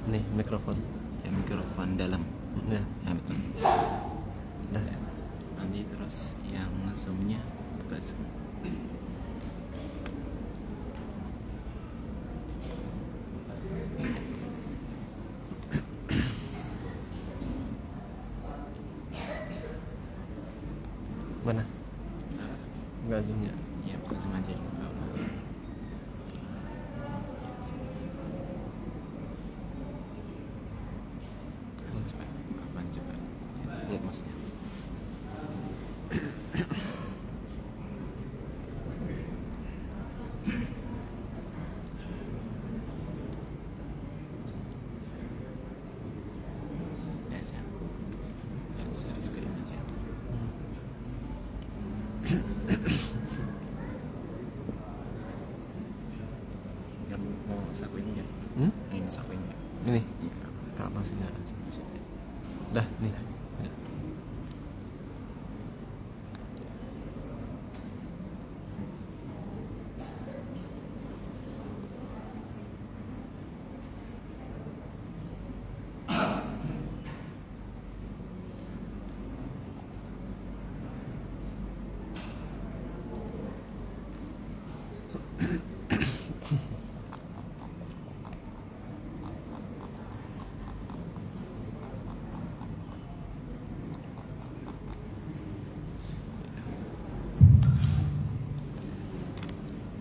Nih mikrofon. Ya mikrofon dalam. Ya. Ya betul. Dah. Nanti terus yang zoomnya buka zoom. Mana? Enggak zoomnya. Ya buka zoom aja dulu. Coba, apa coba? Ya, lihat masnya. Ya, saya screen aja. Nggak mau sakuin nggak? Ini sakuin nggak? Ini. Iya. Tak masih enggak. Dah, nih. Ya.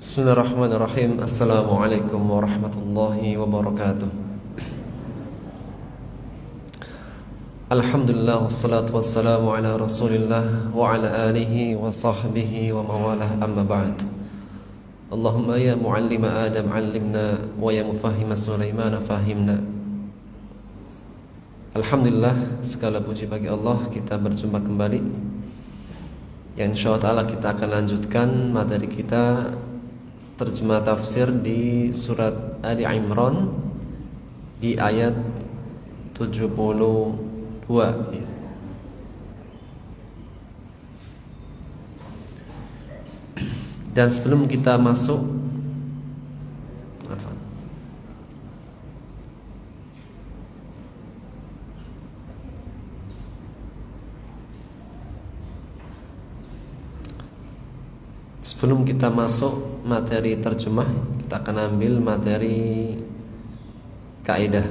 Bismillahirrahmanirrahim. Assalamualaikum warahmatullahi wabarakatuh. Alhamdulillah wassalatu wassalamu ala Rasulillah wa ala alihi wa sahbihi wa mawalah, amma ba'd. Allahumma ya muallima Adam 'allimna wa ya mufahhima Sulaiman fahimna. Alhamdulillah, segala puji bagi Allah, kita berjumpa kembali. Yang insyaallah kita akan lanjutkan materi kita terjemah tafsir di surat Ali Imran di ayat 72 ya. Dan sebelum kita masuk Sebelum kita masuk materi terjemah, kita akan ambil materi kaidah.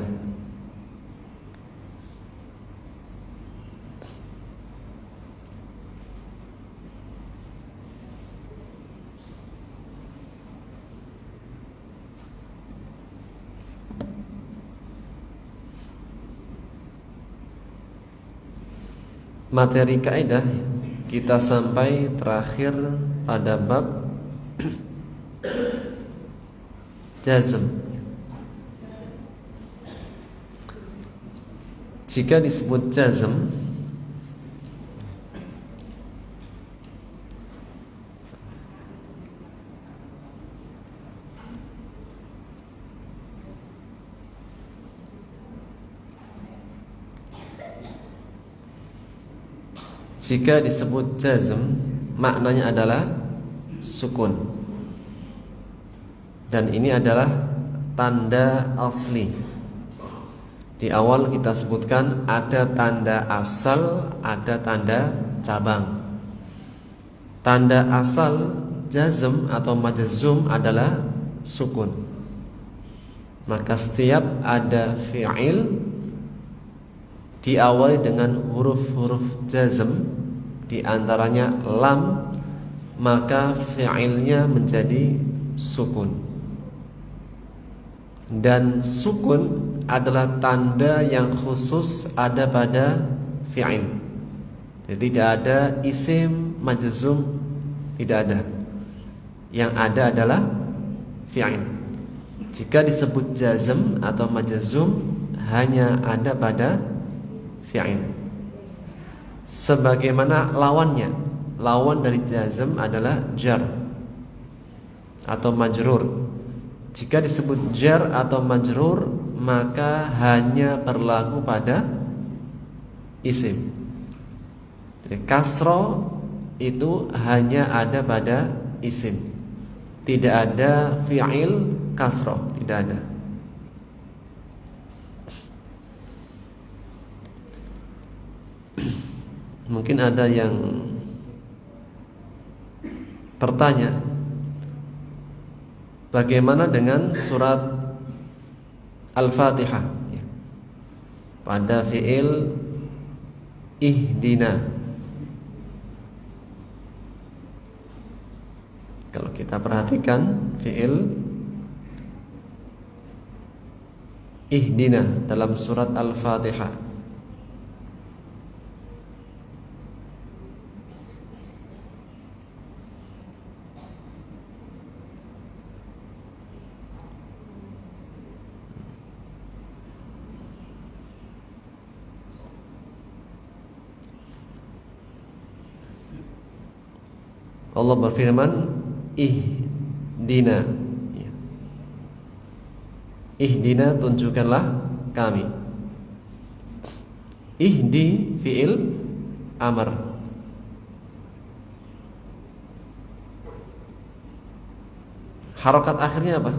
Materi kaidah kita sampai terakhir pada bab jazm. Jika disebut jazm, maknanya adalah sukun. Dan ini adalah tanda asli. Di awal kita sebutkan ada tanda asal, ada tanda cabang. Tanda asal jazm atau majzum adalah sukun. Maka setiap ada fi'il diawali dengan huruf-huruf jazm, di antaranya lam, maka fi'ilnya menjadi sukun. Dan sukun adalah tanda yang khusus ada pada fi'il. Jadi tidak ada isim majzum, tidak ada. Yang ada adalah fi'il. Jika disebut jazm atau majzum, hanya ada pada fi'il. Sebagaimana lawannya, lawan dari jazm adalah jar atau majrur. Jika disebut jar atau majrur, maka hanya berlaku pada isim. Jadi kasro itu hanya ada pada isim, tidak ada fi'il kasro, tidak ada. Mungkin ada yang bertanya, bagaimana dengan surat Al-Fatihah pada fi'il ihdina? Kalau kita perhatikan fi'il ihdina dalam surat Al-Fatihah, Allah berfirman ihdina, ihdina tunjukkanlah kami. Ihdi fi'il amr, harokat akhirnya apa?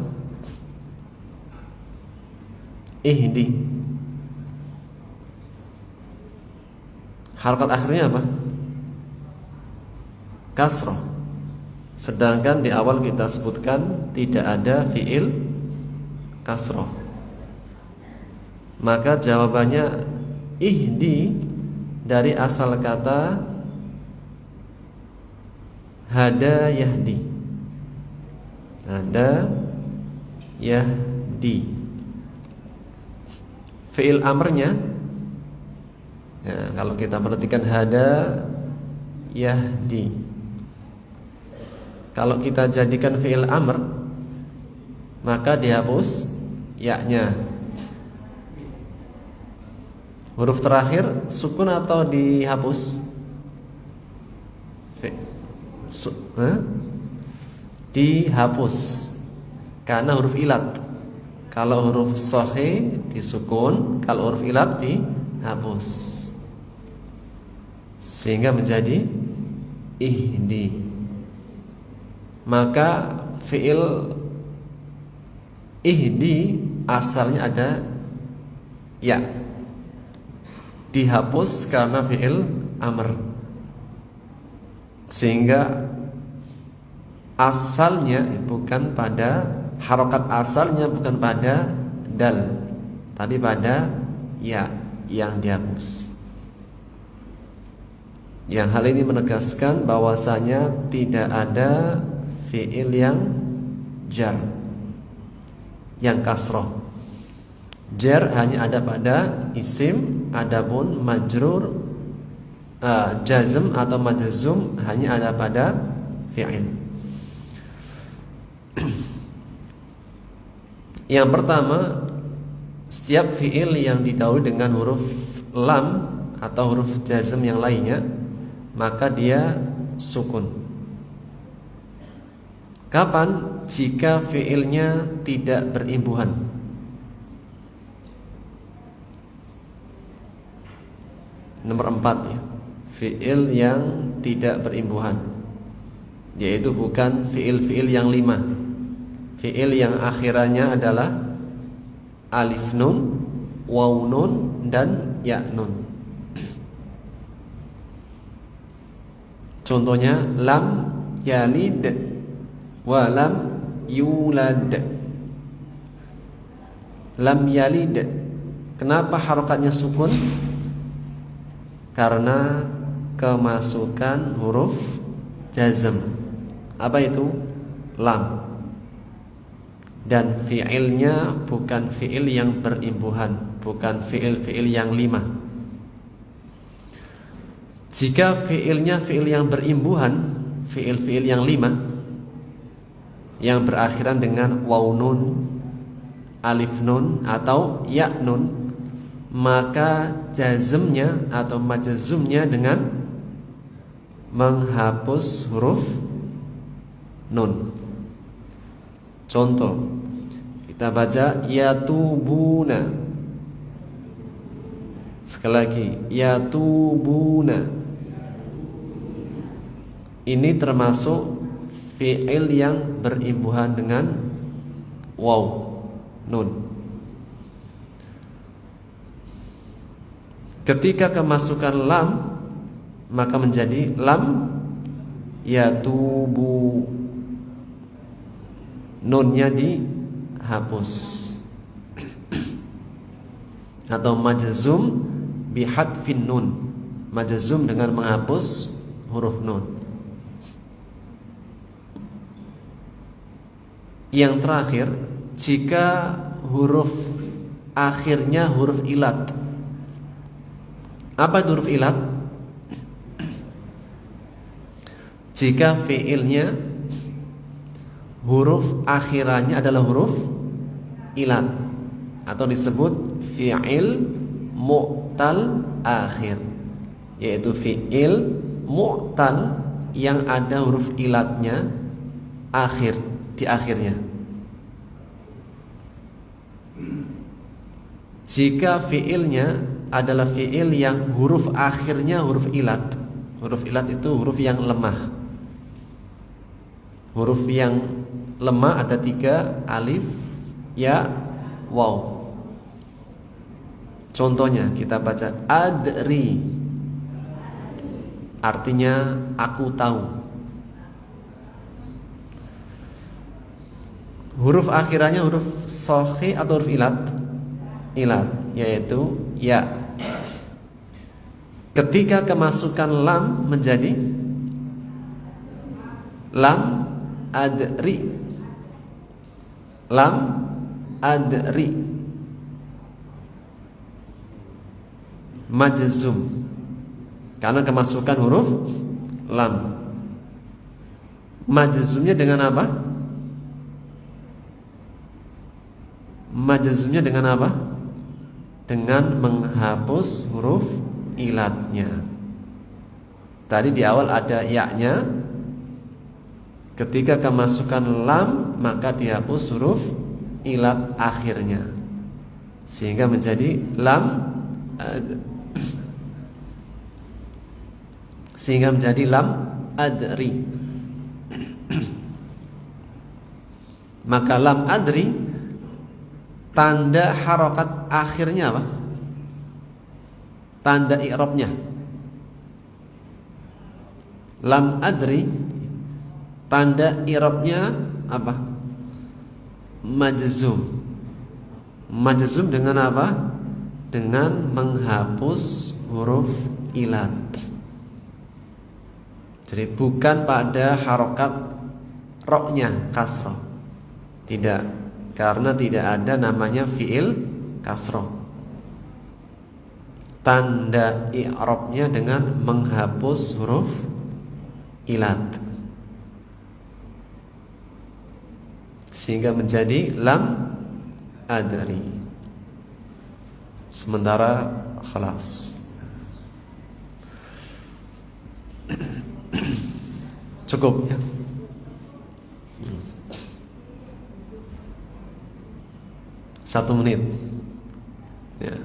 Ihdi, harokat akhirnya apa? Kasroh. Sedangkan di awal kita sebutkan tidak ada fi'il kasroh. Maka jawabannya ihdi dari asal kata hada yahdi. Hada yahdi. Fi'il amrnya ya, kalau kita perhatikan hada yahdi, kalau kita jadikan fi'il amr maka dihapus ya-nya. Huruf terakhir sukun atau dihapus? Dihapus karena huruf ilat. Kalau huruf sahih disukun, kalau huruf ilat dihapus, sehingga menjadi ihdi. Maka fi'il ihdi asalnya ada ya, dihapus karena fi'il amr, sehingga asalnya bukan pada harokat, asalnya bukan pada dal, tapi pada ya yang dihapus. Yang hal ini menegaskan bahwasanya tidak ada fi'il yang jar, yang kasroh. Jar hanya ada pada isim, adapun majrur, jazm atau majzum hanya ada pada fi'il. Yang pertama, setiap fi'il yang didahului dengan huruf lam atau huruf jazm yang lainnya, maka dia sukun. Kapan? Jika fi'ilnya tidak berimbuhan. Nomor 4 ya, fi'il yang tidak berimbuhan, yaitu bukan fi'il-fi'il yang 5. Fi'il yang akhirannya adalah alif nun, waw nun, dan ya nun. Contohnya lam yalid walam yulad. Lam yalid, kenapa harokatnya sukun? Karena kemasukan huruf jazm. Apa itu? Lam. Dan fi'ilnya bukan fi'il yang berimbuhan, bukan fi'il-fi'il yang 5. Jika fi'ilnya fi'il yang berimbuhan, fi'il-fi'il yang 5 yang berakhiran dengan waw nun, alif nun, atau ya nun, maka jazmnya atau majzumnya dengan menghapus huruf nun. Contoh, kita baca yatubuna. Sekali lagi, yatubuna. Ini termasuk fi'il yang berimbuhan dengan waw nun. Ketika kemasukan lam, maka menjadi lam yatubu, nunnya dihapus. Atau majzum bihadfin nun, majzum dengan menghapus huruf nun. Yang terakhir, jika huruf akhirnya huruf ilat. Apa itu huruf ilat? Jika fiilnya huruf akhirannya adalah huruf ilat, atau disebut fi'il mu'tal akhir, yaitu fi'il mu'tal yang ada huruf ilatnya akhir, di akhirnya. Jika fi'ilnya adalah fi'il yang huruf akhirnya huruf ilat. Huruf ilat itu huruf yang lemah. Huruf yang lemah ada 3, alif, ya, waw. Contohnya kita baca adri, artinya aku tahu. Huruf akhirannya huruf sahih atau huruf ilat? Ilat, yaitu ya. Ketika kemasukan lam menjadi lam adri, lam adri, majzum karena kemasukan huruf lam. Majzumnya dengan apa? Majzumnya dengan apa? Dengan menghapus huruf ilatnya. Tadi di awal ada ya-nya, ketika kemasukan lam maka dihapus huruf ilat akhirnya, sehingga menjadi lam sehingga menjadi lam adri. Maka lam adri, tanda harokat akhirnya apa? Tanda i'rabnya. Lam adri, tanda i'rabnya apa? Majzum. Majzum dengan apa? Dengan menghapus huruf ilat. Jadi bukan pada harokat roknya kasroh, tidak, karena tidak ada namanya fiil kasroh. Tanda i'rabnya dengan menghapus huruf ilat, sehingga menjadi lam adri. Sementara khalas. Cukup ya. Satu menit ya.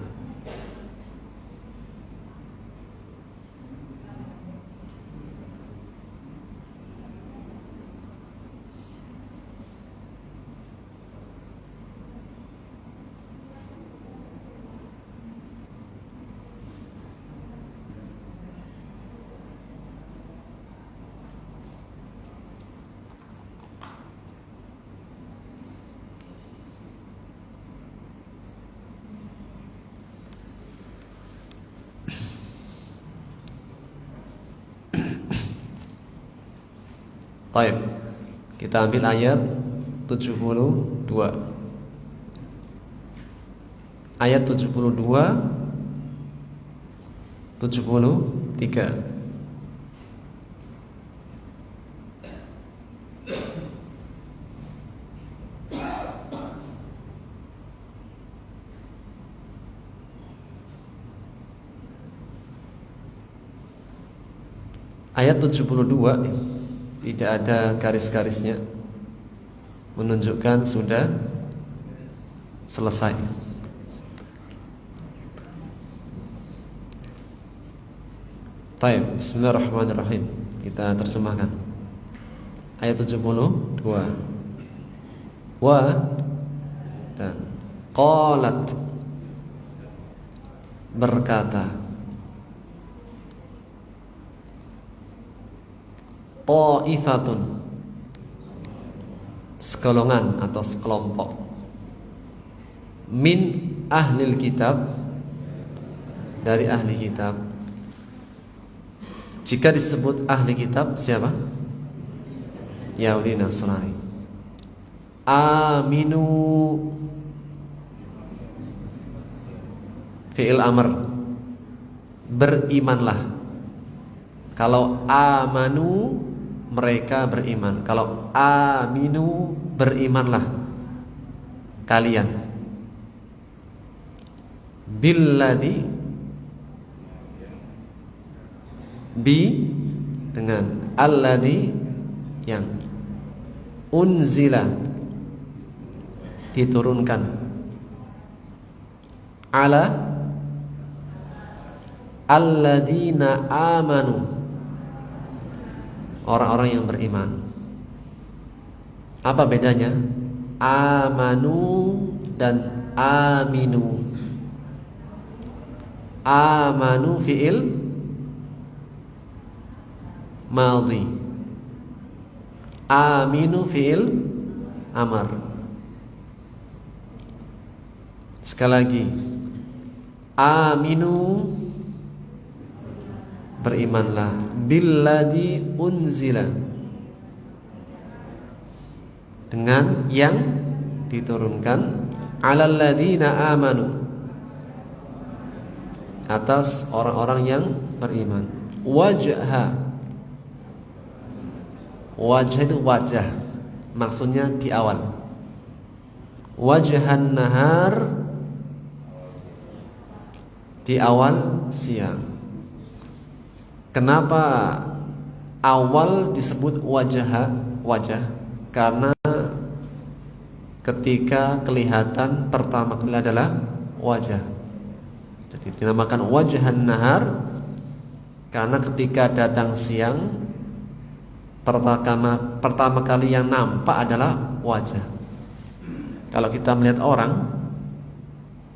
Baik, kita ambil ayat 72. Ayat 72, 73. Ayat 72 tidak ada garis-garisnya, menunjukkan sudah selesai. Baik, bismillahirrahmanirrahim. Kita terjemahkan ayat 72. Wa dan qalat, ta'ifatun, sekolongan atau sekelompok, min ahlil kitab, dari ahli kitab. Jika disebut ahli kitab siapa? Yahudi Nasrani. Aminu, fi'il amr, berimanlah. Kalau amanu, mereka beriman. Kalau aminu, berimanlah kalian. Billadhi, bi, dengan alladhi, yang unzila, diturunkan, ala alladina amanu, orang-orang yang beriman. Apa bedanya amanu dan aminu? Amanu fi'il madhi, aminu fi'il amar. Sekali lagi, aminu, berimanlah, billadhi unzila, dengan yang diturunkan, alal ladina amanu, atas orang-orang yang beriman. Wajha, wajah itu wajah, maksudnya di awal. Wajhan nahar, di awal siang. Kenapa awal disebut wajah? Karena ketika kelihatan pertama kali adalah wajah. Jadi dinamakan wajhan nahar karena ketika datang siang pertama kali yang nampak adalah wajah. Kalau kita melihat orang,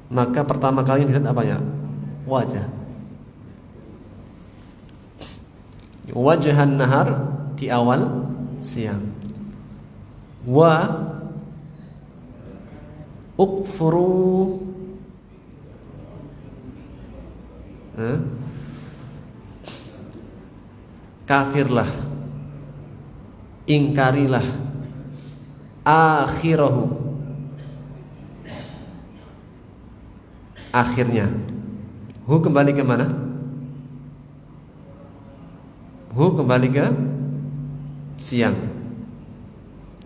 maka pertama kali yang dilihat apa ya? Wajah. Wajhan nahar, di awal siang. Wa ukfuru, kafirlah, ingkarilah, akhirahu, akhirnya. Hu kembali ke mana? Hu kembali ke siang.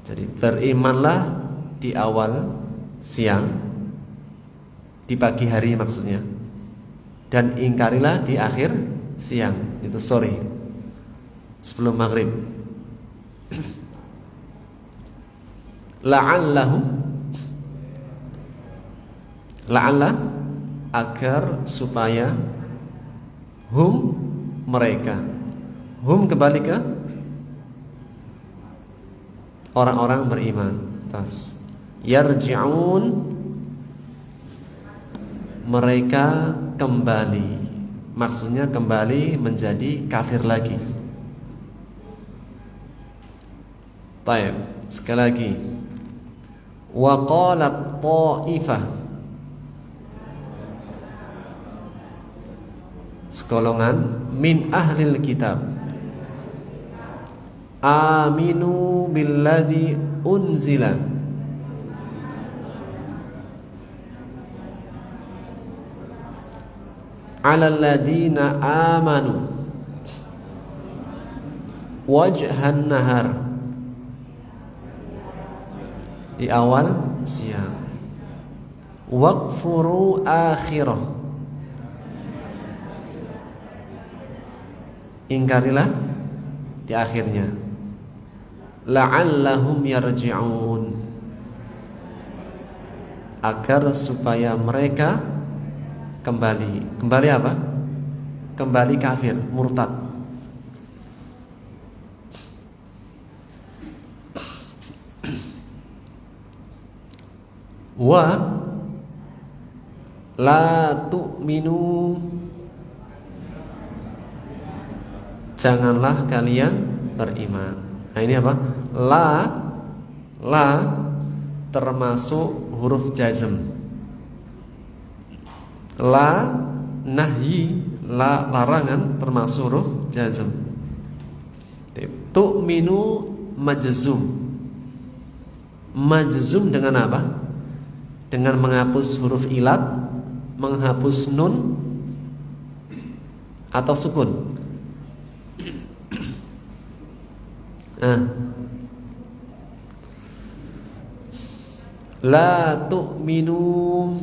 Jadi berimanlah di awal siang, di pagi hari maksudnya, dan ingkarilah di akhir siang, itu sore, sebelum maghrib. La'alla, agar, supaya, hum, mereka, hum kembali ke orang-orang beriman. Tas yarji'un, mereka kembali, maksudnya kembali menjadi kafir lagi. Taib, sekali lagi. Wa qalat ta'ifah, sekolongan, min ahlil kitab, aminu billadhi unzila, alal ladina amanu wajhan nahar, di awal siang. Waqfuru akhirah, ingkarilah di akhirnya. La'allahum yarji'un, agar supaya mereka kembali. Kembali apa? Kembali kafir, murtad. Wa la tu'minu, janganlah kalian beriman. Nah ini apa? La termasuk huruf jazm. La nahyi, la larangan termasuk huruf jazm. Tu'minu majzum. Majzum dengan apa? Dengan menghapus huruf ilat, menghapus nun atau sukun. La tu'minu,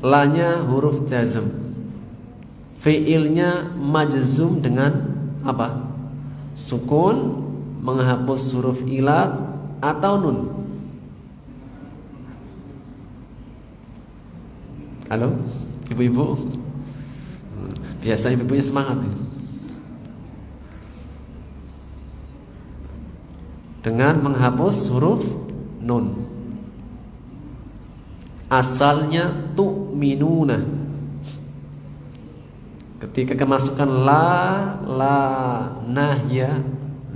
lanya huruf jazm, fiilnya majzum dengan apa? Sukun, menghapus huruf ilat atau nun. Halo, ibu-ibu. Biasanya ibu-ibunya semangat nih. Dengan menghapus huruf nun. Asalnya tu'minuna. Ketika kemasukan la nahya,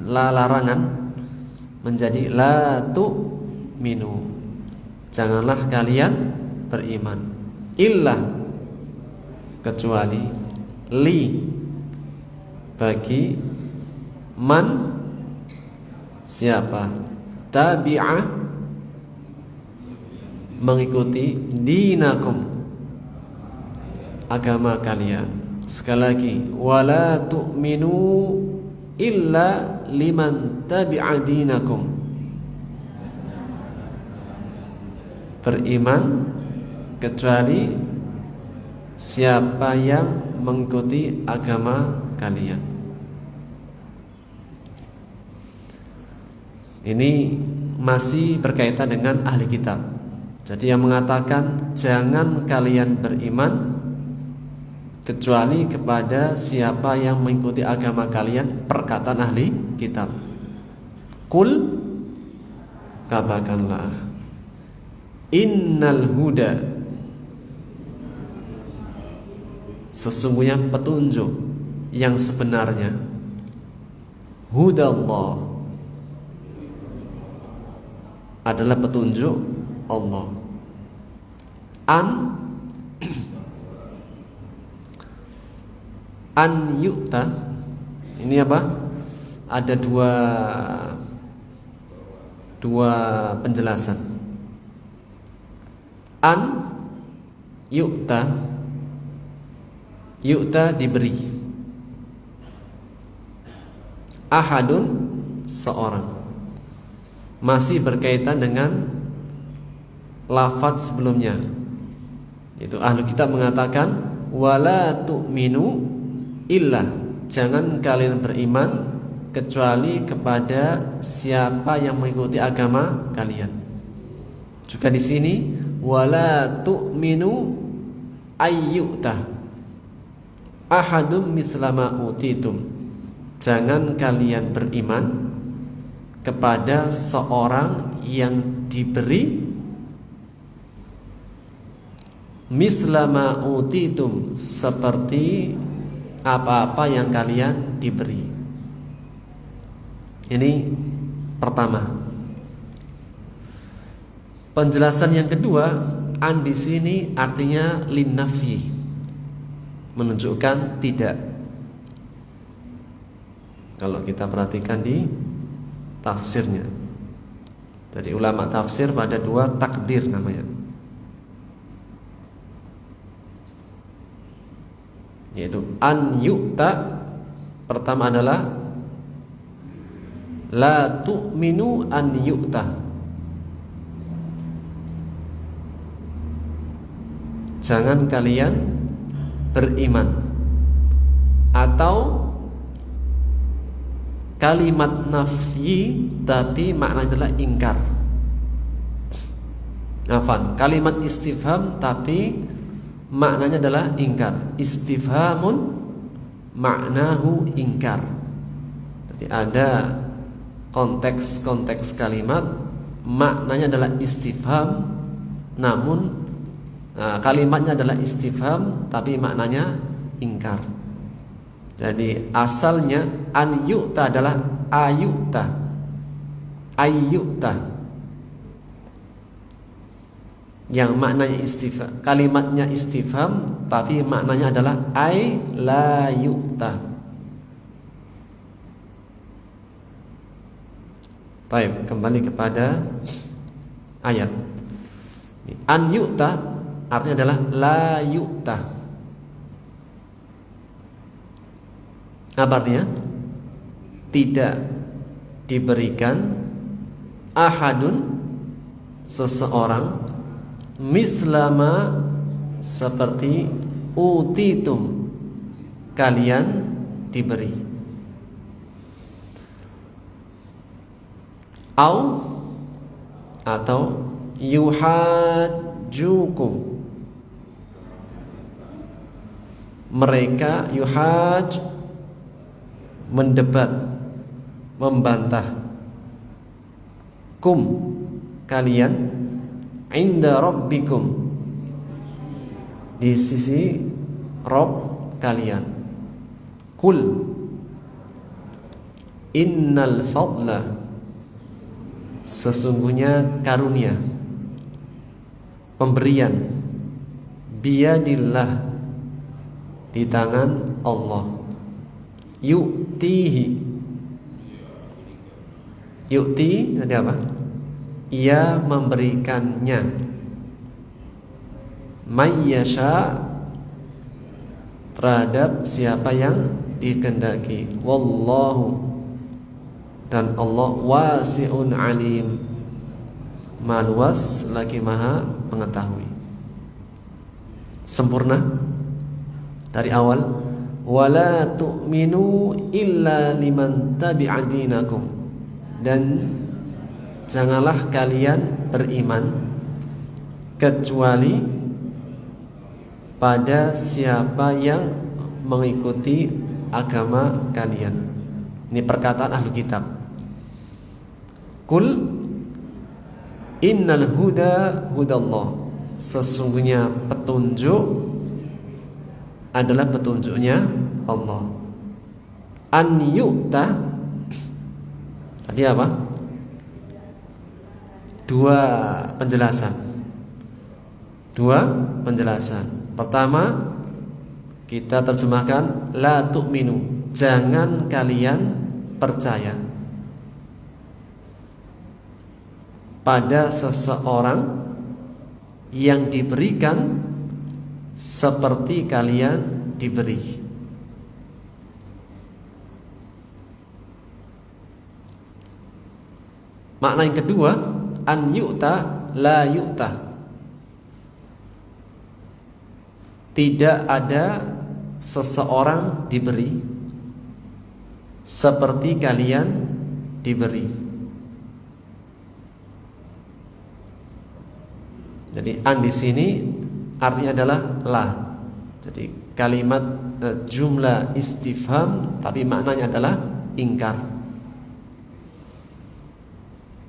la larangan, menjadi la tu'minu. Janganlah kalian beriman. Illa, kecuali, li, bagi, man, siapa, tabi'ah, mengikuti, dinakum, agama kalian. Sekali lagi, wala tu'minu illa liman tabi'a dinakum. Beriman kecuali siapa yang mengikuti agama kalian. Ini masih berkaitan dengan ahli kitab. Jadi yang mengatakan jangan kalian beriman kecuali kepada siapa yang mengikuti agama kalian, perkataan ahli kitab. Qul, katakanlah, innal huda, sesungguhnya petunjuk yang sebenarnya, hudallah, adalah petunjuk Allah. An yu'ta, ini apa? Ada dua penjelasan. An yu'ta, yu'ta diberi, ahadun seorang, masih berkaitan dengan lafaz sebelumnya. Itu ahlu kitab mengatakan wala tu'minu illa, jangan kalian beriman kecuali kepada siapa yang mengikuti agama kalian. Juga di sini wala tu'minu ayyuta ahadum mislama utitum, jangan kalian beriman kepada seorang yang diberi mislama utitum, seperti apa-apa yang kalian diberi. Ini pertama. Penjelasan yang kedua, an di sini artinya linnafi, menunjukkan tidak. Kalau kita perhatikan di tafsirnya, jadi ulama tafsir pada dua takdir namanya, yaitu an yu'ta, pertama adalah la tu'minu an yu'ta, jangan kalian beriman, atau kalimat nafyi tapi maknanya adalah ingkar. Afan, kalimat istifham tapi maknanya adalah ingkar. Istifhamun maknahu ingkar. Jadi ada konteks kalimat maknanya adalah istifham, namun kalimatnya adalah istifham tapi maknanya ingkar. Jadi asalnya an yu'ta adalah ayu'ta. Ayyu'ta. Yang maknanya istifham, kalimatnya istifham tapi maknanya adalah ay la yu'ta. Baik, kembali kepada ayat. An yu'ta artinya adalah la yu'ta. Apa artinya? Tidak diberikan ahadun seseorang mislama seperti utitum kalian diberi. Atau yuhajjukum, mereka yuhaj mendebat, membantah, kum kalian, inda rabbikum di sisi Rabb kalian. Kul innal fadla, sesungguhnya karunia, pemberian, biyadillah, di tangan Allah. Yu'tihi, yu'ti tadi apa? Ia memberikannya. Mayyasha, terhadap siapa yang dikehendaki. Wallahu, dan Allah wasi'un alim, maha luas lagi maha mengetahui. Sempurna dari awal. Wala tu'minu illa liman tabi'a dinakum, dan janganlah kalian beriman kecuali pada siapa yang mengikuti agama kalian. Ini perkataan ahlu kitab. Kul innal huda hudallah, sesungguhnya petunjuk adalah petunjuknya Allah. An yu'ta tadi apa? Dua penjelasan. Pertama, kita terjemahkan la tu'minu, jangan kalian percaya pada seseorang yang diberikan seperti kalian diberi. Makna yang kedua, an yu'ta la yu'ta, tidak ada seseorang diberi seperti kalian diberi. Jadi an di sini artinya adalah la. Jadi kalimat jumlah istifham tapi maknanya adalah ingkar.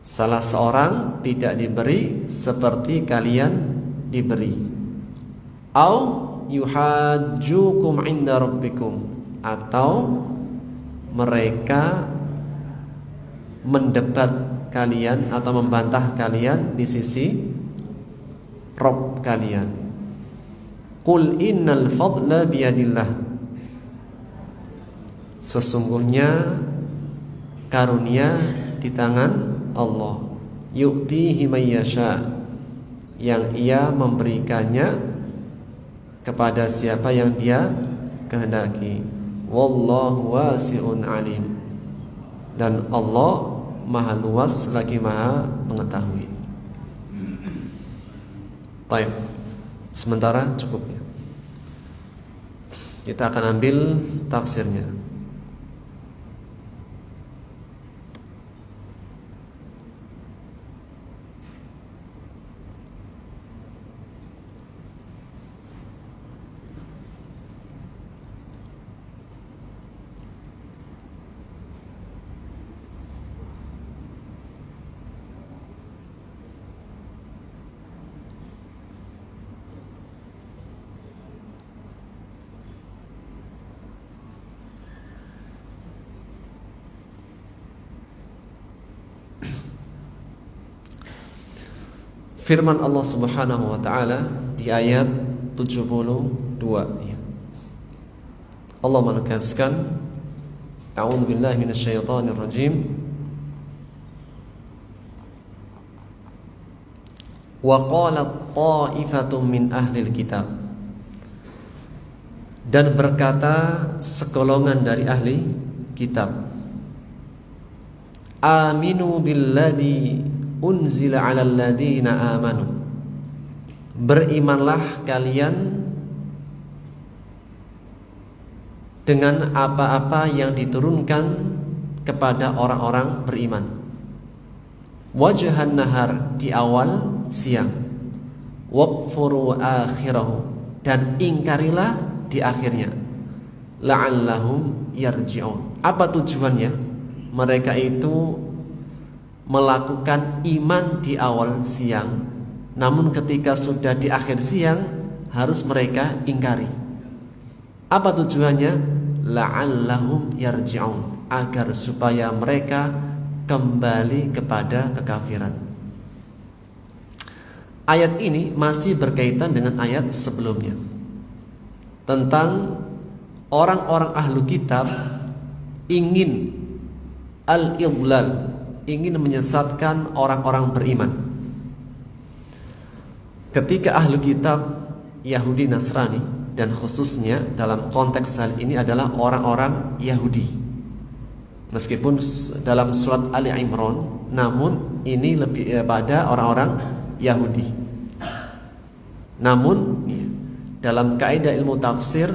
Salah seorang tidak diberi seperti kalian diberi. Au yuhajjukum inda rabbikum, atau mereka mendebat kalian atau membantah kalian di sisi Rabb kalian. Qul innal fadla biyadillah, sesungguhnya karunia di tangan Allah. Yu'tihi may yasha, yang ia memberikannya kepada siapa yang dia kehendaki. Wallahu wasi'un alim, dan Allah maha luas lagi maha mengetahui. Baik, sementara cukup ya. Kita akan ambil tafsirnya. firman Allah Subhanahu wa taala di ayat 72 ya. Allah menegaskan, a'udzubillahi minasyaitonir rajim, wa qalat ta'ifatun min ahlil kitab, dan berkata segolongan dari ahli kitab, aminu billadzi unzila 'alal ladzina amanu, berimanlah kalian dengan apa-apa yang diturunkan kepada orang-orang beriman. Wajhan nahar, di awal siang. Waqfuru akhirahu, dan ingkarilah di akhirnya. La'allahum yarji'un. Apa tujuannya? Mereka itu melakukan iman di awal siang, namun ketika sudah di akhir siang harus mereka ingkari. Apa tujuannya? La'allahum yarji'un, agar supaya mereka kembali kepada kekafiran. Ayat ini masih berkaitan dengan ayat sebelumnya tentang orang-orang ahlu kitab ingin al-idlal, ingin menyesatkan orang-orang beriman. Ketika ahlu kitab Yahudi Nasrani, dan khususnya dalam konteks hal ini adalah orang-orang Yahudi, meskipun dalam surat Ali Imran, namun ini lebih pada orang-orang Yahudi. Namun dalam kaidah ilmu tafsir,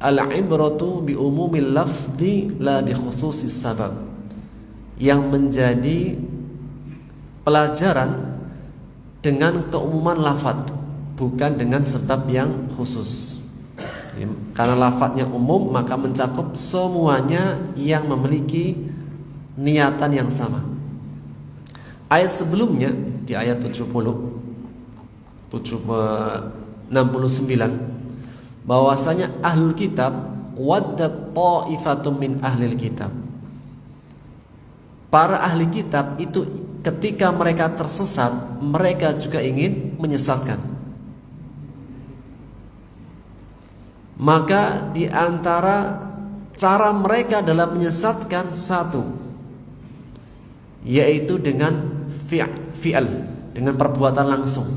al-ibratu bi umumil lafzi la bi khususis sabab, yang menjadi pelajaran dengan keumuman lafaz, bukan dengan sebab yang khusus. Karena lafadznya umum, maka mencakup semuanya yang memiliki niatan yang sama. Ayat sebelumnya di ayat 69 bahwasanya ahlul kitab waddat ta'ifatum min ahlil kitab. Para ahli kitab itu ketika mereka tersesat, mereka juga ingin menyesatkan. Maka di antara cara mereka dalam menyesatkan satu, yaitu dengan fi'al, dengan perbuatan langsung.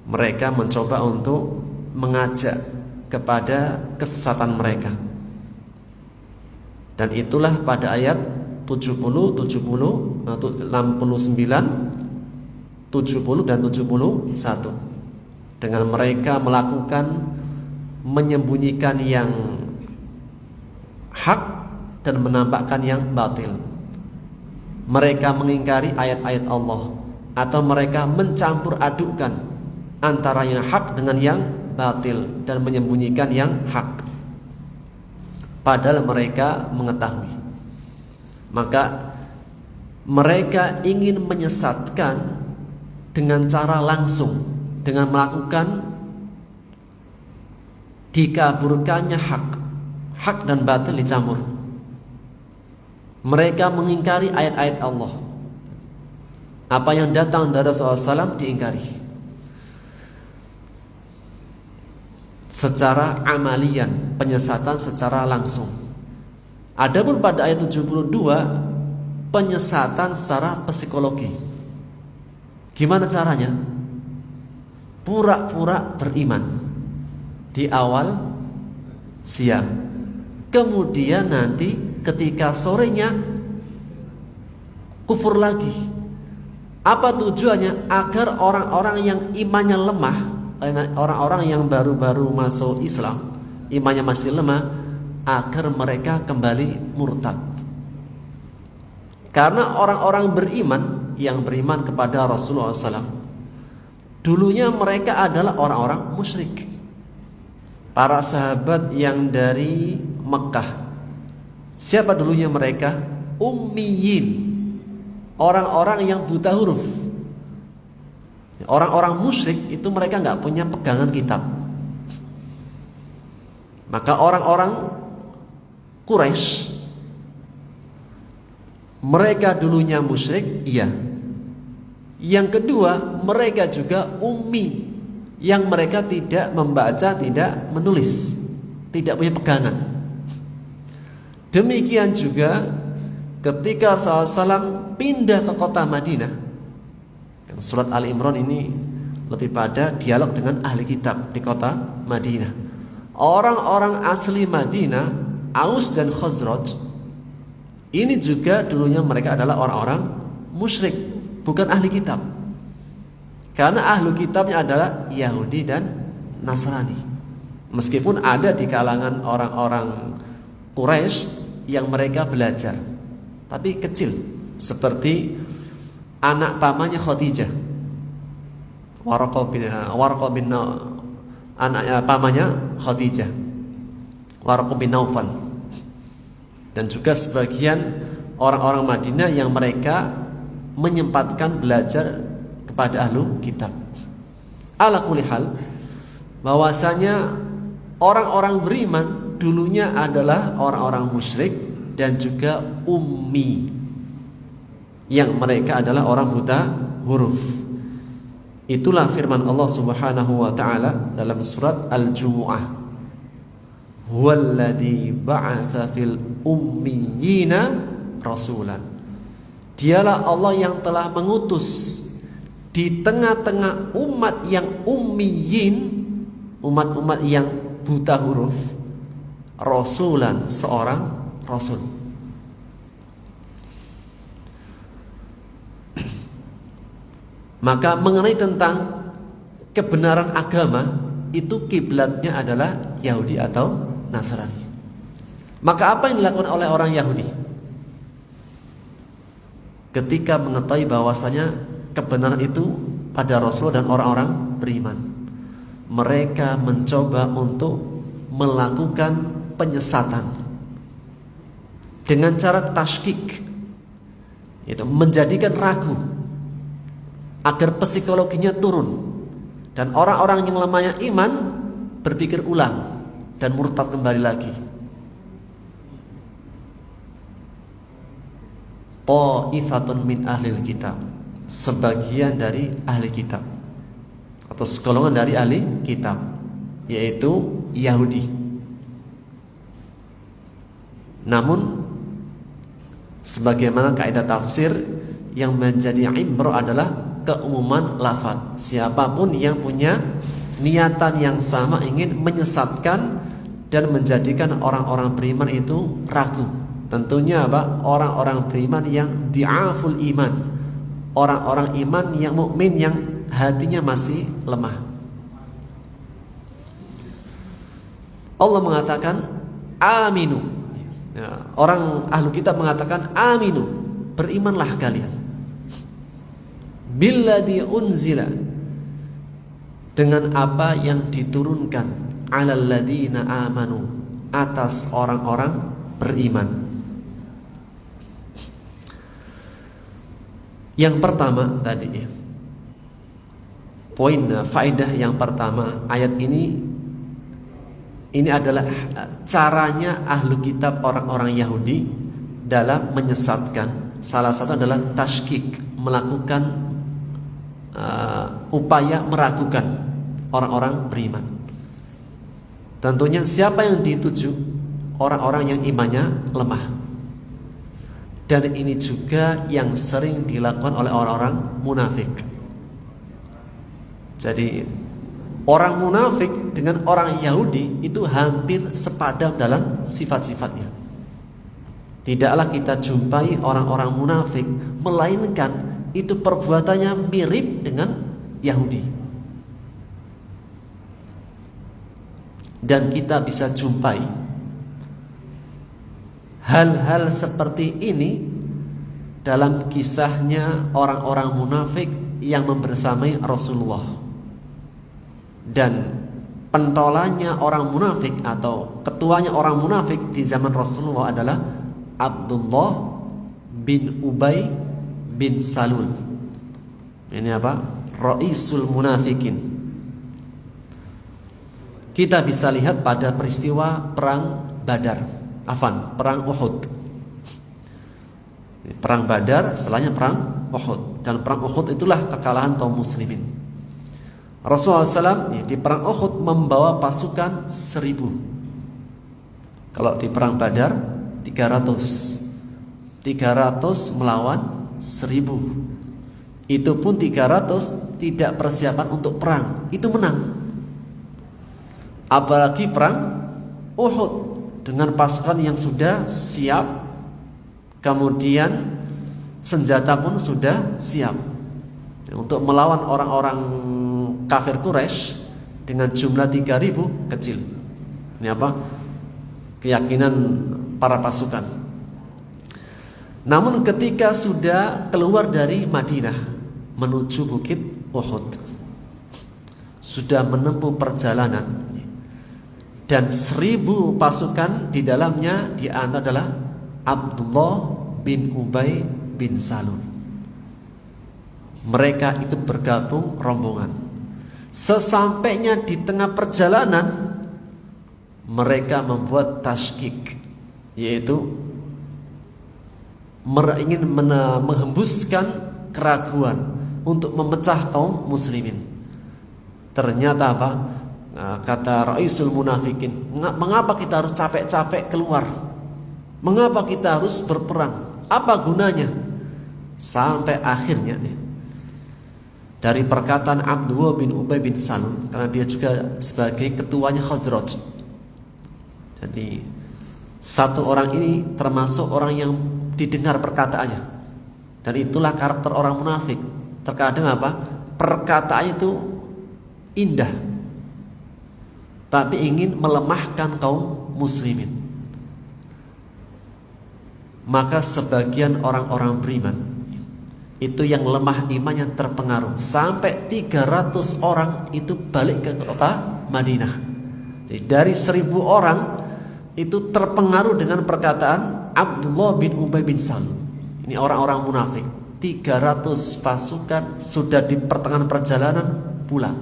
Mereka mencoba untuk mengajak kepada kesesatan mereka. Dan itulah pada ayat 70, 69, 70 dan 71. Dengan mereka melakukan menyembunyikan yang hak dan menampakkan yang batil. Mereka mengingkari ayat-ayat Allah, atau mereka mencampur adukkan antara yang hak dengan yang batil dan menyembunyikan yang hak, padahal mereka mengetahui. Maka mereka ingin menyesatkan dengan cara langsung, dengan melakukan dikaburkannya hak dan batil dicampur. Mereka mengingkari ayat-ayat Allah. Apa yang datang dari Rasulullah SAW diingkari secara amalian, penyesatan secara langsung. Adapun pada ayat 72, penyesatan secara psikologi. Gimana caranya? Pura-pura beriman di awal siang, kemudian nanti ketika sorenya kufur lagi. Apa tujuannya? Agar orang-orang yang imannya lemah, orang-orang yang baru-baru masuk Islam, imannya masih lemah, agar mereka kembali murtad. Karena orang-orang beriman yang beriman kepada Rasulullah SAW, dulunya mereka adalah orang-orang musyrik. Para sahabat yang dari Mekah, siapa dulunya mereka? Ummiyin, orang-orang yang buta huruf. Orang-orang musyrik itu mereka nggak punya pegangan kitab. Maka orang-orang Quraisy, mereka dulunya musyrik, iya, Yang kedua, mereka juga ummi, yang mereka tidak membaca, tidak menulis, tidak punya pegangan. Demikian juga ketika Rasulullah SAW pindah ke kota Madinah. Surat Ali Imran ini lebih pada dialog dengan ahli kitab di kota Madinah. Orang-orang asli Madinah, Aus dan Khazraj, ini juga dulunya mereka adalah orang-orang musyrik, bukan ahli kitab. Karena ahli kitabnya adalah Yahudi dan Nasrani. Meskipun ada di kalangan orang-orang Quraisy yang mereka belajar, tapi kecil, seperti anak pamannya Khadijah, Waraqah bin anaknya pamannya Khadijah, Waraqah bin Naufal, dan juga sebagian orang-orang Madinah yang mereka menyempatkan belajar kepada ahlu kitab. Ala kulli hal, bahwasanya orang-orang beriman dulunya adalah orang-orang musyrik dan juga ummi, yang mereka adalah orang buta huruf. Itulah firman Allah Subhanahu wa taala dalam surat Al-Jumu'ah. Huwallazi ba'atsa fil ummiyina rasulan. Dialah Allah yang telah mengutus di tengah-tengah umat yang ummiyin, umat-umat yang buta huruf, rasulan, seorang rasul. Maka mengenai tentang kebenaran agama, itu kiblatnya adalah Yahudi atau Nasrani. Maka apa yang dilakukan oleh orang Yahudi ketika mengetahui bahwasanya kebenaran itu pada Rasul dan orang-orang beriman? Mereka mencoba untuk melakukan penyesatan dengan cara tashkik, itu menjadikan ragu agar psikologinya turun, dan orang-orang yang lemahnya iman berpikir ulang dan murtad kembali lagi. Ta'ifatun min ahlil kitab, sebagian dari ahli kitab atau segolongan dari ahli kitab, yaitu Yahudi. Namun sebagaimana kaidah tafsir, yang menjadi ibrah adalah keumuman lafaz. Siapapun yang punya niatan yang sama ingin menyesatkan dan menjadikan orang-orang beriman itu ragu. Tentunya apa? Orang-orang beriman yang di'aful iman, orang-orang iman yang mukmin yang hatinya masih lemah. Allah mengatakan aminu. Ya, orang ahlu kitab mengatakan aminu, berimanlah kalian. Billadzi unzila, dengan apa yang diturunkan, alal ladzina amanu, atas orang-orang beriman. Yang pertama tadi ya, poin faedah yang pertama ayat ini adalah caranya ahlu kitab, orang-orang Yahudi dalam menyesatkan. Salah satu adalah tashkik, melakukan upaya meragukan orang-orang beriman. Tentunya siapa yang dituju? Orang-orang yang imannya lemah. Dan ini juga yang sering dilakukan oleh orang-orang munafik. Jadi orang munafik dengan orang Yahudi itu hampir sepadan dalam sifat-sifatnya. Tidaklah kita jumpai orang-orang munafik, melainkan itu perbuatannya mirip dengan Yahudi. Dan kita bisa jumpai hal-hal seperti ini dalam kisahnya orang-orang munafik yang membersamai Rasulullah. Dan pentolannya orang munafik atau ketuanya orang munafik di zaman Rasulullah adalah Abdullah bin Ubay bin Salul. Ini apa? Raisul munafikin. Kita bisa lihat pada peristiwa perang Badar, perang Uhud. Perang Badar, setelahnya perang Uhud. Dan perang Uhud itulah kekalahan kaum muslimin. Rasulullah SAW di perang Uhud membawa pasukan 1000. Kalau di perang Badar 300 melawan 1000. Itu pun 300 tidak persiapan untuk perang, itu menang. Apalagi perang Uhud dengan pasukan yang sudah siap, kemudian senjata pun sudah siap untuk melawan orang-orang kafir Quraisy dengan jumlah 3000 kecil. Ini apa? Keyakinan para pasukan. Namun ketika sudah keluar dari Madinah menuju Bukit Uhud, sudah menempuh perjalanan, dan 1000 pasukan di dalamnya adalah Abdullah bin Ubay bin Salul. Mereka ikut bergabung rombongan. Sesampainya di tengah perjalanan, mereka membuat tashkik, yaitu ingin menghembuskan keraguan untuk memecah kaum muslimin. Ternyata apa? Kata Raisul Munafikin, mengapa kita harus capek-capek keluar? Mengapa kita harus berperang? Apa gunanya? Sampai akhirnya dari perkataan Abdullah bin Ubay bin Salul, karena dia juga sebagai ketuanya Khazraj. Jadi satu orang ini termasuk orang yang didengar perkataannya, dan itulah karakter orang munafik. Terkadang apa? Perkataan itu indah, tapi ingin melemahkan kaum muslimin. Maka sebagian orang-orang beriman itu yang lemah iman yang terpengaruh, sampai 300 orang itu balik ke kota Madinah. Jadi dari 1000 orang itu terpengaruh dengan perkataan Abdullah bin Ubay bin Salul. Ini orang-orang munafik. 300 pasukan sudah di pertengahan perjalanan pulang.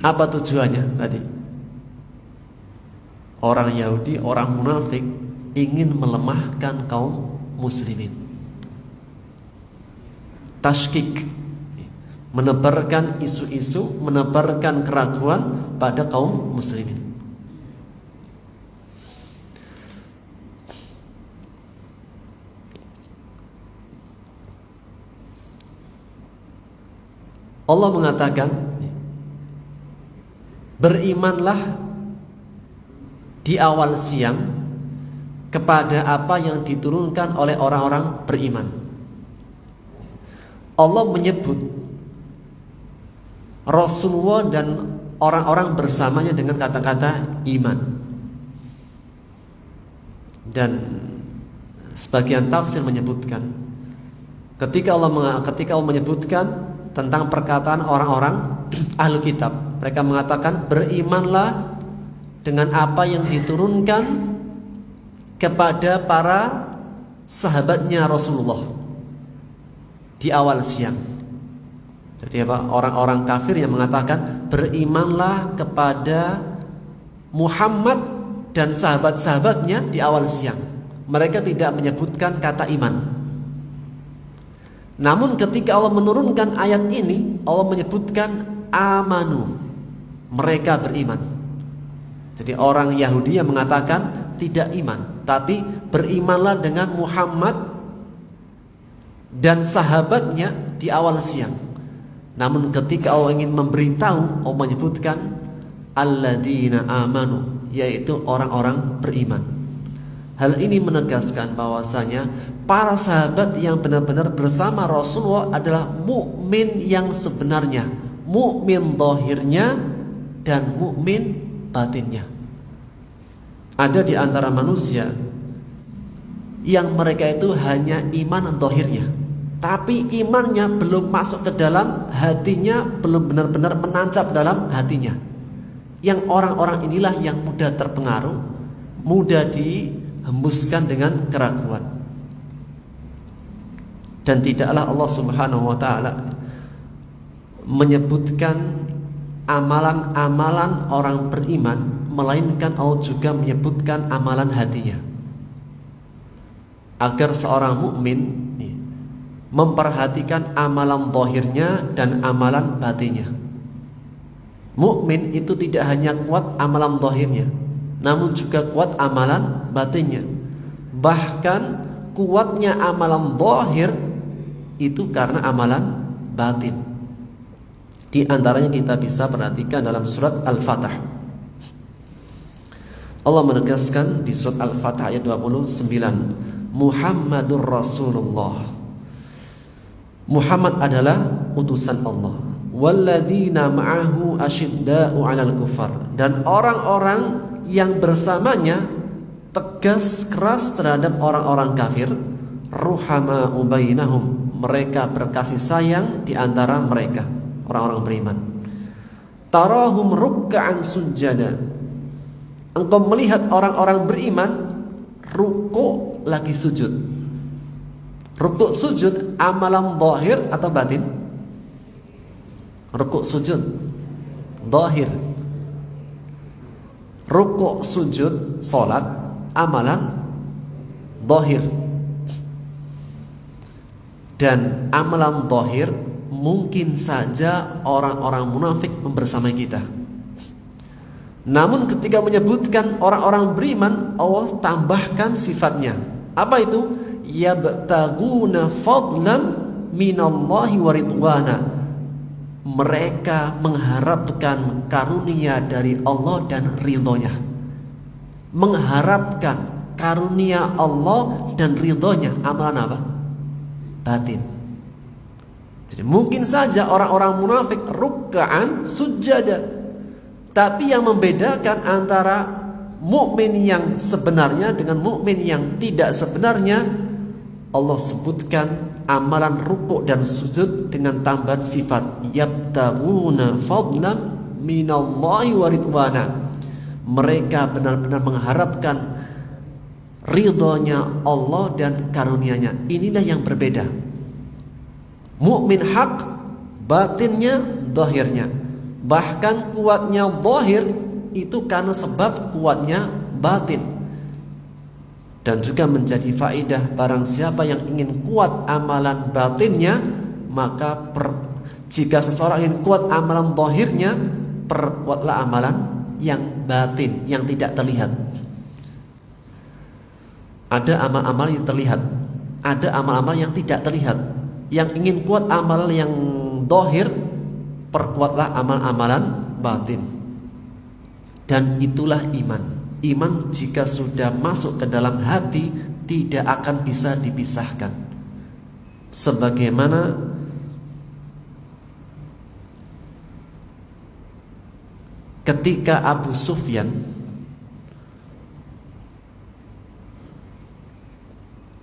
Apa tujuannya tadi? Orang Yahudi, orang munafik ingin melemahkan kaum muslimin. Tashkik, menebarkan isu-isu, menebarkan keraguan pada kaum muslimin. Allah mengatakan, berimanlah di awal siang kepada apa yang diturunkan oleh orang-orang beriman. Allah menyebut Rasulullah dan orang-orang bersamanya dengan kata-kata iman. Dan sebagian tafsir menyebutkan ketika Allah menyebutkan tentang perkataan orang-orang ahlu kitab, mereka mengatakan berimanlah dengan apa yang diturunkan kepada para sahabatnya Rasulullah di awal siang. Jadi apa? Orang-orang kafir yang mengatakan berimanlah kepada Muhammad dan sahabat-sahabatnya di awal siang. Mereka tidak menyebutkan kata iman. Namun ketika Allah menurunkan ayat ini, Allah menyebutkan amanu, mereka beriman. Jadi orang Yahudi yang mengatakan tidak iman, tapi berimanlah dengan Muhammad dan sahabatnya di awal siang. Namun ketika Allah ingin memberitahu, Allah menyebutkan alladzina amanu, yaitu orang-orang beriman. Hal ini menegaskan bahwasanya para sahabat yang benar-benar bersama Rasulullah adalah mukmin yang sebenarnya, mukmin zahirnya dan mukmin batinnya. Ada di antara manusia yang mereka itu hanya iman zahirnya, tapi imannya belum masuk ke dalam hatinya, belum benar-benar menancap dalam hatinya. Yang orang-orang inilah yang mudah terpengaruh, mudah dihembuskan dengan keraguan. Dan tidaklah Allah Subhanahu wa taala menyebutkan amalan-amalan orang beriman, melainkan Allah juga menyebutkan amalan hatinya. agar seorang mukmin memperhatikan amalan zahirnya dan amalan batinnya. Mukmin itu tidak hanya kuat amalan zahirnya, namun juga kuat amalan batinnya. Bahkan kuatnya amalan zahir itu karena amalan batin. Di antaranya kita bisa perhatikan dalam surat Al-Fatah. Allah menegaskan di surat Al-Fatah ayat 29, Muhammadur Rasulullah. Muhammad adalah utusan Allah. Walladzina ma'ahu asyidda'u 'alal kufar. Dan orang-orang yang bersamanya tegas keras terhadap orang-orang kafir. Ruhama'u bainahum. Mereka berkasih sayang di antara mereka, orang-orang beriman. Tarahum ruk'an sujada. Engkau melihat orang-orang beriman ruku' lagi sujud. Rukuk sujud amalan zahir atau batin? Rukuk sujud zahir. Rukuk sujud salat amalan zahir. Dan amalan zahir mungkin saja orang-orang munafik membersamai kita. Namun ketika menyebutkan orang-orang beriman, Allah tambahkan sifatnya. Apa itu? Yabtaguna fadlan minallahi wa ridwana. Mereka mengharapkan karunia dari Allah dan ridhonya. Mengharapkan karunia Allah dan ridhonya. Amalan apa? Batin. Jadi mungkin saja orang-orang munafik ruk'an sujada, tapi yang membedakan antara mukmin yang sebenarnya dengan mukmin yang tidak sebenarnya, Allah sebutkan amalan rukuk dan sujud dengan tambahan sifat yabtaguna fadlan minallahi wa ridwana. Mereka benar-benar mengharapkan ridhonya Allah dan karunia-Nya. Inilah yang berbeda. Mukmin hak batinnya, zahirnya. Bahkan kuatnya zahir itu karena sebab kuatnya batin. Dan juga menjadi faedah, barang siapa yang ingin kuat amalan batinnya, maka jika seseorang ingin kuat amalan zahirnya, perkuatlah amalan yang batin, yang tidak terlihat. Ada amal-amal yang terlihat, ada amal-amal yang tidak terlihat. Yang ingin kuat amalan yang zahir, perkuatlah amal-amalan batin. Dan itulah iman. Iman jika sudah masuk ke dalam hati tidak akan bisa dipisahkan. Sebagaimana ketika Abu Sufyan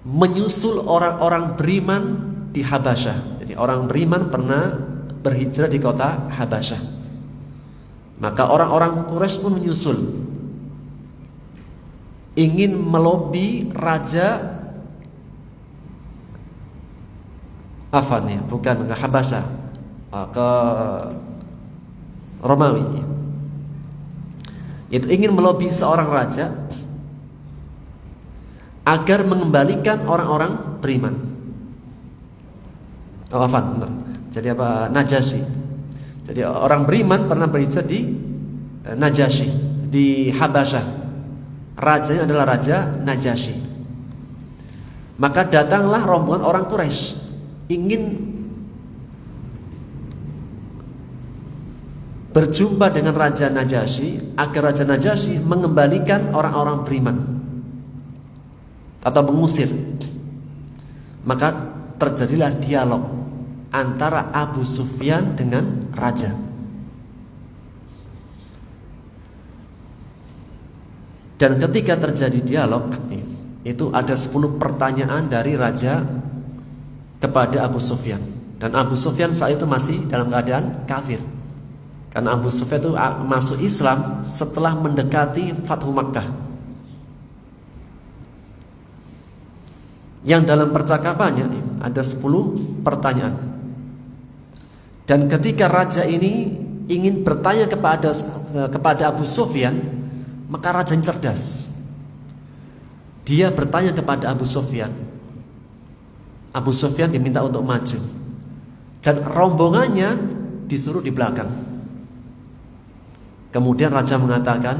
menyusul orang-orang beriman di Habasyah. Jadi orang beriman pernah berhijrah di kota Habasyah. Maka orang-orang Quraisy pun menyusul, ingin melobi raja bukan ke Habasyah, ke Romawi. Itu ingin melobi seorang raja agar mengembalikan orang-orang beriman. Jadi Najasyi. Jadi orang beriman pernah berhijrah di Najasyi di Habasyah. Rajanya adalah Raja Najasyi. Maka datanglah rombongan orang Quraisy ingin berjumpa dengan Raja Najasyi agar Raja Najasyi mengembalikan orang-orang beriman atau mengusir. Maka terjadilah dialog antara Abu Sufyan dengan raja. Dan ketika terjadi dialog, itu ada 10 pertanyaan dari raja kepada Abu Sufyan. Dan Abu Sufyan saat itu masih dalam keadaan kafir. Karena Abu Sufyan itu masuk Islam setelah mendekati Fathu Makkah. Yang dalam percakapannya ada 10 pertanyaan. Dan ketika raja ini ingin bertanya kepada Abu Sufyan, maka raja cerdas. Dia bertanya kepada Abu Sufyan, Abu Sufyan diminta untuk maju dan rombongannya disuruh di belakang. Kemudian raja mengatakan,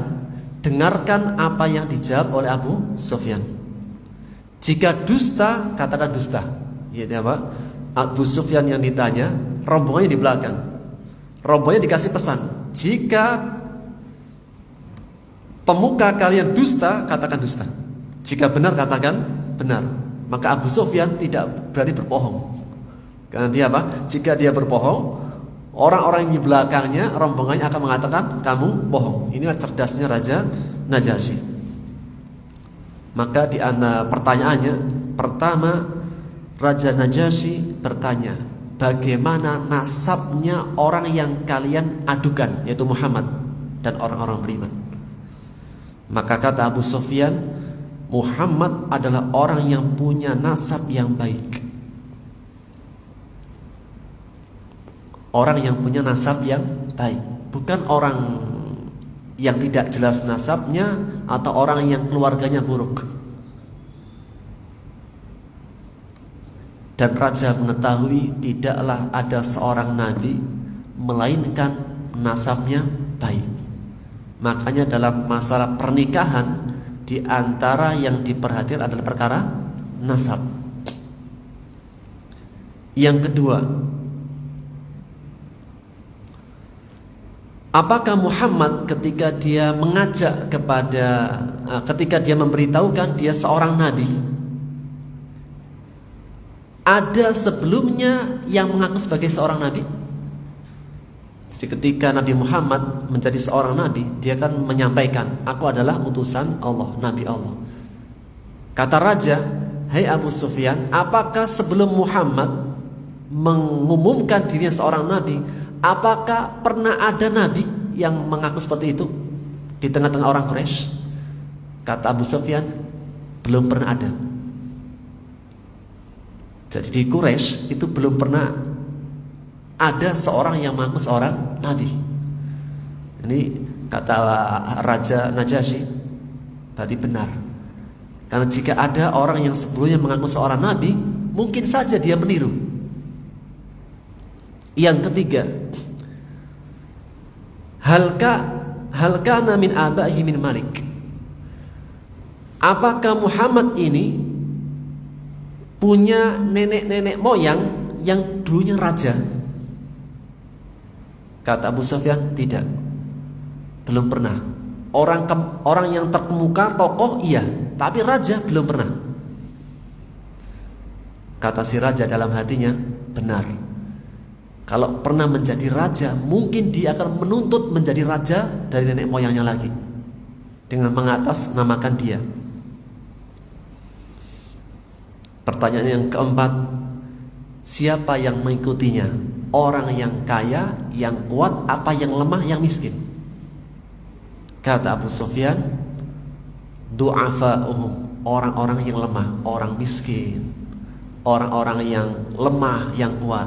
dengarkan apa yang dijawab oleh Abu Sufyan. Jika dusta, katakan dusta. Gitu apa? Abu Sufyan yang ditanya, rombongannya di belakang. Rombongannya dikasih pesan, jika pemuka kalian dusta, katakan dusta. Jika benar, katakan benar. Maka Abu Sufyan tidak berani berbohong. Karena dia apa? Jika dia berbohong, orang-orang yang di belakangnya, rombongannya akan mengatakan kamu bohong. Inilah cerdasnya Raja Najasyi. Maka di antara pertanyaannya, pertama Raja Najasyi bertanya, bagaimana nasabnya orang yang kalian adukan, yaitu Muhammad dan orang-orang beriman. Maka kata Abu Sufyan, Muhammad adalah orang yang punya nasab yang baik. Orang yang punya nasab yang baik, bukan orang yang tidak jelas nasabnya atau orang yang keluarganya buruk. Dan raja mengetahui tidaklah ada seorang nabi melainkan nasabnya baik. Makanya dalam masalah pernikahan, di antara yang diperhatikan adalah perkara nasab. Yang kedua, apakah Muhammad ketika dia mengajak ketika dia memberitahukan dia seorang nabi, ada sebelumnya yang mengaku sebagai seorang nabi? Jadi ketika Nabi Muhammad menjadi seorang nabi, dia kan menyampaikan, aku adalah utusan Allah, nabi Allah. Kata raja, hai Abu Sufyan, apakah sebelum Muhammad mengumumkan dirinya seorang nabi, apakah pernah ada nabi yang mengaku seperti itu di tengah-tengah orang Quraisy? Kata Abu Sufyan, belum pernah ada. Jadi di Quraisy itu belum pernah ada seorang yang mengaku seorang nabi. Ini kata Raja Najasyi, berarti benar. Karena jika ada orang yang sebelumnya mengaku seorang nabi, mungkin saja dia meniru. Yang ketiga, hal kana min abaihi min malik. Apakah Muhammad ini punya nenek-nenek moyang yang dulunya raja? Kata Abu Sufyan, tidak, belum pernah. Orang yang terkemuka, tokoh iya, tapi raja belum pernah. Kata si raja dalam hatinya, benar. Kalau pernah menjadi raja, mungkin dia akan menuntut menjadi raja dari nenek moyangnya lagi, dengan mengatasnamakan dia. Pertanyaan yang keempat, siapa yang mengikutinya? Orang yang kaya, yang kuat, apa yang lemah, yang miskin? Kata Abu Sufyan, du'afa'uhum, orang-orang yang lemah, orang miskin, orang-orang yang lemah, yang kuat.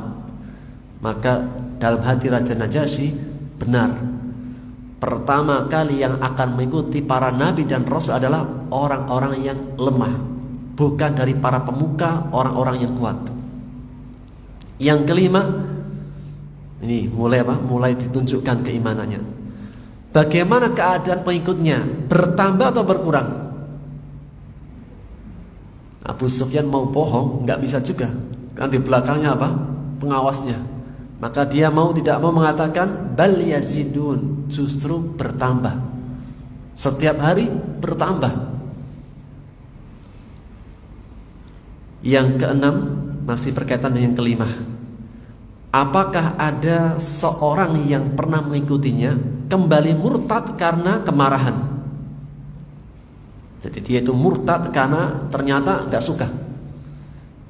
Maka dalam hati Raja Najasyi, benar, pertama kali yang akan mengikuti para nabi dan rasul adalah orang-orang yang lemah, bukan dari para pemuka, orang-orang yang kuat. Yang kelima, ini mulai ditunjukkan keimanannya. Bagaimana keadaan pengikutnya? Bertambah atau berkurang? Abu Sufyan mau bohong, nggak bisa juga, kan di belakangnya apa? Pengawasnya. Maka dia tidak mau mengatakan bal yazidun, justru bertambah. Setiap hari bertambah. Yang keenam, masih berkaitan dengan yang kelima. Apakah ada seorang yang pernah mengikutinya kembali murtad karena kemarahan? Jadi dia itu murtad karena ternyata gak suka.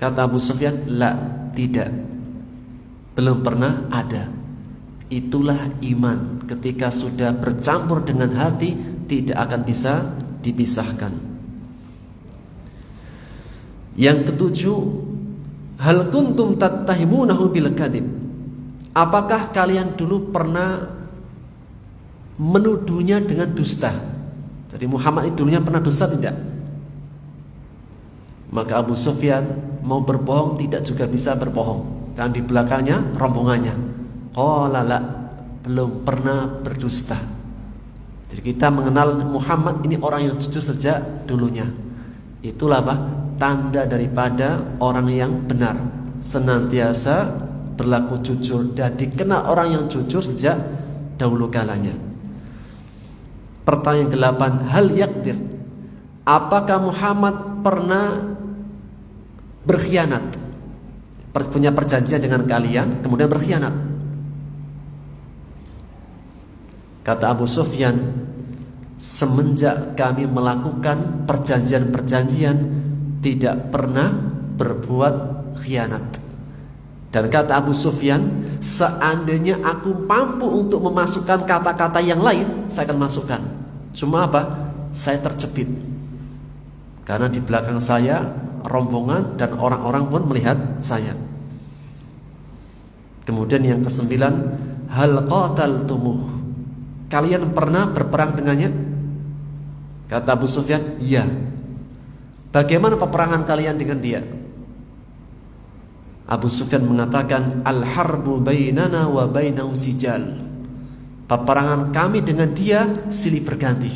Kata Abu Sufyan, la, tidak, belum pernah ada. Itulah iman, ketika sudah bercampur dengan hati, tidak akan bisa dipisahkan. Yang ketujuh, hal kuntum tattahimunahu bil kadhib. Apakah kalian dulu pernah menuduhnya dengan dusta? Jadi Muhammad itu dulunya pernah dusta tidak? Maka Abu Sufyan mau berbohong tidak juga bisa berbohong, kan di belakangnya rombongannya. Qala la, belum pernah berdusta. Jadi kita mengenal Muhammad ini orang yang jujur sejak dulunya. Itulah apa? Tanda daripada orang yang benar, senantiasa berlaku jujur dan dikenal orang yang jujur sejak dahulu kalanya. Pertanyaan ke-8, hal yakdir, apakah Muhammad pernah berkhianat, punya perjanjian dengan kalian kemudian berkhianat? Kata Abu Sufyan, semenjak kami melakukan perjanjian-perjanjian tidak pernah berbuat khianat. Dan kata Abu Sufyan, seandainya aku mampu untuk memasukkan kata-kata yang lain, saya akan masukkan. Cuma apa? Saya terjepit. Karena di belakang saya rombongan dan orang-orang pun melihat saya. Kemudian yang ke-9, hal qataltumuh, kalian pernah berperang dengannya? Kata Abu Sufyan, iya. Bagaimana peperangan kalian dengan dia? Abu Sufyan mengatakan, al-harbu bainana wa bainahu sijal, peperangan kami dengan dia silih berganti.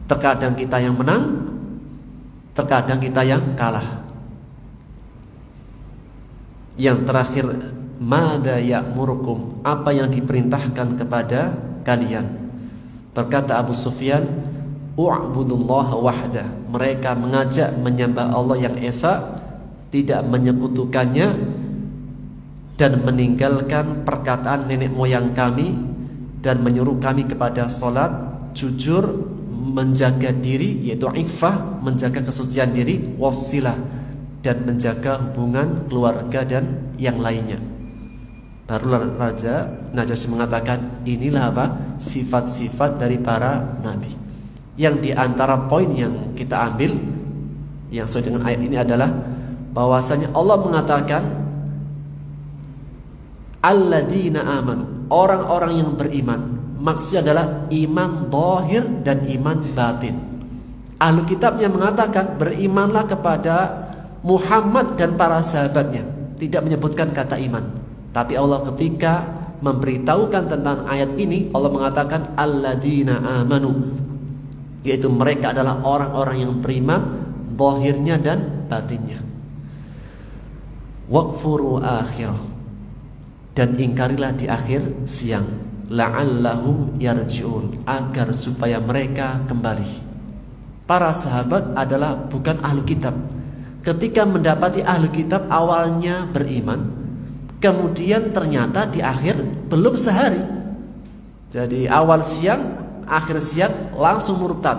Terkadang kita yang menang, terkadang kita yang kalah. Yang terakhir, mada ya'murukum, apa yang diperintahkan kepada kalian? Berkata Abu Sufyan, u'budullaha wahda, mereka mengajak menyembah Allah yang esa, tidak menyekutukannya, dan meninggalkan perkataan nenek moyang kami, dan menyuruh kami kepada salat, jujur, menjaga diri yaitu iffah, menjaga kesucian diri, wasilah, dan menjaga hubungan keluarga dan yang lainnya. Baru Raja Najasyi mengatakan, inilah apa? Sifat-sifat dari para nabi. Yang diantara poin yang kita ambil yang sesuai dengan ayat ini adalah bahwasanya Allah mengatakan alladzina amanu, orang-orang yang beriman. Maksudnya adalah iman zahir dan iman batin. Ahlu kitabnya mengatakan berimanlah kepada Muhammad dan para sahabatnya, tidak menyebutkan kata iman. Tapi Allah ketika memberitahukan tentang ayat ini, Allah mengatakan alladzina amanu, yaitu mereka adalah orang-orang yang beriman zahirnya dan batinnya. Waqfuru akhirah, dan ingkarilah di akhir siang, la'allahum yarji'un, agar supaya mereka kembali. Para sahabat adalah bukan ahlu kitab. Ketika mendapati ahlu kitab awalnya beriman, kemudian ternyata di akhir belum sehari, jadi awal siang, akhir siang langsung murtad,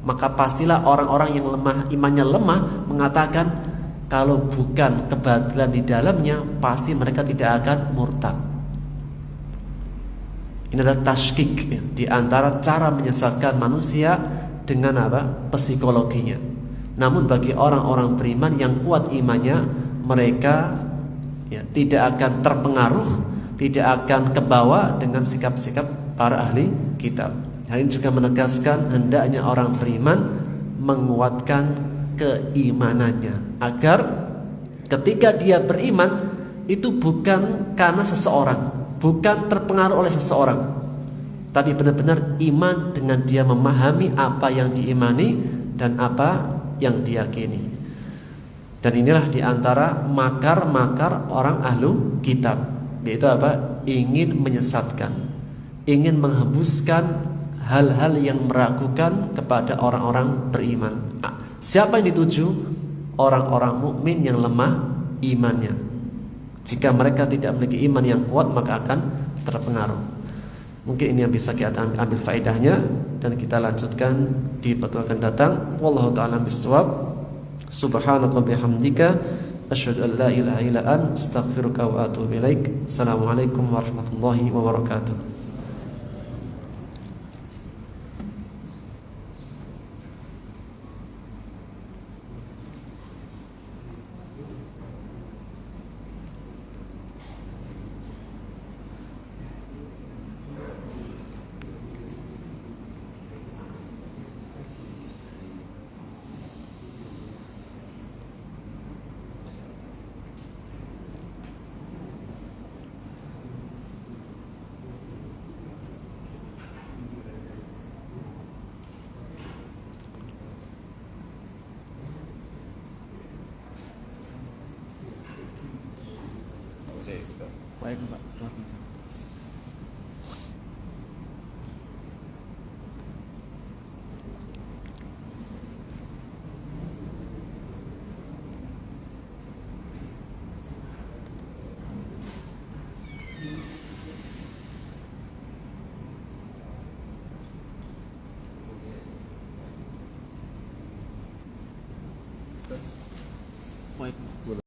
maka pastilah orang-orang yang lemah, imannya lemah, mengatakan kalau bukan kebatilan di dalamnya, pasti mereka tidak akan murtad. Ini adalah tashkik, ya, di antara cara menyesatkan manusia dengan apa? Psikologinya. Namun bagi orang-orang beriman yang kuat imannya, mereka ya, tidak akan terpengaruh, tidak akan kebawa dengan sikap-sikap para ahli kitab. Hal ini juga menegaskan hendaknya orang beriman menguatkan keimanannya, agar ketika dia beriman itu bukan karena seseorang, bukan terpengaruh oleh seseorang, tapi benar-benar iman dengan dia memahami apa yang diimani dan apa yang diyakini. Dan inilah diantara makar-makar orang ahlu kitab, yaitu apa? Ingin menyesatkan, ingin menghembuskan hal-hal yang meragukan kepada orang-orang beriman. Siapa yang dituju? Orang-orang mukmin yang lemah imannya. Jika mereka tidak memiliki iman yang kuat, maka akan terpengaruh. Mungkin ini yang bisa kita ambil faedahnya, dan kita lanjutkan di pertemuan akan datang. Wallahu ta'ala bissawab. Subhanaka bihamdika asyhadu an la ilaha illa anta astaghfiruka wa atubu ilaik. Assalamualaikum warahmatullahi wabarakatuh. Baik Pak, keluar. Baik.